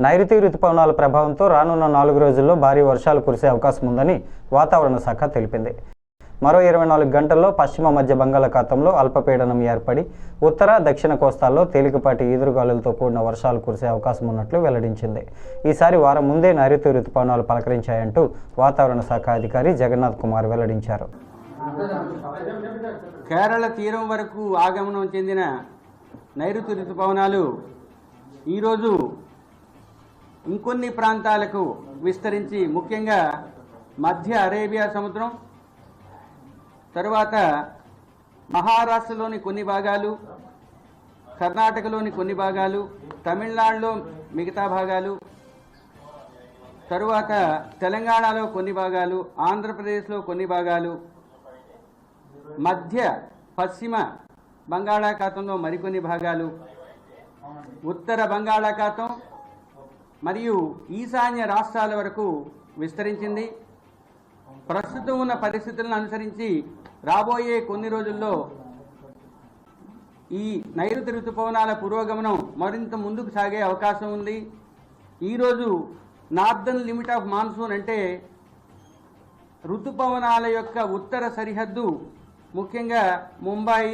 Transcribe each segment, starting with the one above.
నైరుతి రుతుపవనాల ప్రభావంతో రానున్న 4 రోజుల్లో భారీ వర్షాలు కురిసే అవకాశం ఉందని వాతావరణ శాఖ తెలిపింది. మరో 24 గంటల్లో పశ్చిమ మధ్య బంగాళాఖాతంలో అల్పపీడనం ఏర్పడి ఉత్తర దక్షిణ కోస్తాల్లో తేలికపాటి ఈదురుగాలులతో కూడిన వర్షాలు కురిసే అవకాశం ఉన్నట్లు వెల్లడించింది. ఈసారి వారం ముందే నైరుతి రుతుపవనాలు పలకరించాయంటూ వాతావరణ శాఖ అధికారి జగన్నాథ్ కుమార్ వెల్లడించారు. కేరళ తీరం వరకు ఆగమనం చెందిన నైరుతి రుతుపవనాలు ఈరోజు ఇంకొన్ని ప్రాంతాలకు విస్తరించి ముఖ్యంగా మధ్య అరేబియా సముద్రం, తరువాత మహారాష్ట్రలోని కొన్ని భాగాలు, కర్ణాటకలోని కొన్ని భాగాలు, తమిళనాడులో మిగతా భాగాలు, తరువాత తెలంగాణలో కొన్ని భాగాలు, ఆంధ్రప్రదేశ్లో కొన్ని భాగాలు, మధ్య పశ్చిమ బంగాళాఖాతంలో మరికొన్ని భాగాలు, ఉత్తర బంగాళాఖాతం మరియు ఈశాన్య రాష్ట్రాల వరకు విస్తరించింది. ప్రస్తుతం ఉన్న పరిస్థితులను అనుసరించి రాబోయే కొన్ని రోజుల్లో ఈ నైరుతి రుతుపవనాల పురోగమనం మరింత ముందుకు సాగే అవకాశం ఉంది. ఈరోజు నార్దర్న్ లిమిట్ ఆఫ్ మాన్సూన్ అంటే రుతుపవనాల యొక్క ఉత్తర సరిహద్దు ముఖ్యంగా ముంబై,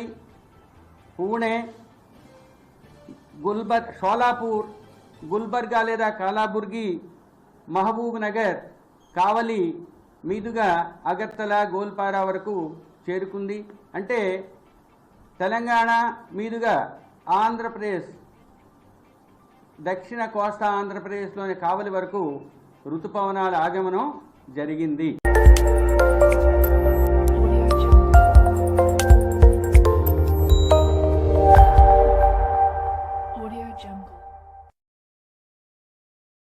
పూణే, షోలాపూర్, గుల్బర్గా లేదా కాలాబుర్గి, మహబూబ్ నగర్, కావలి మీదుగా అగర్తల, గోల్పారా వరకు చేరుకుంది. అంటే తెలంగాణ మీదుగా ఆంధ్రప్రదేశ్, దక్షిణ కోస్తా ఆంధ్రప్రదేశ్లోని కావలి వరకు రుతుపవనాల ఆగమనం జరిగింది.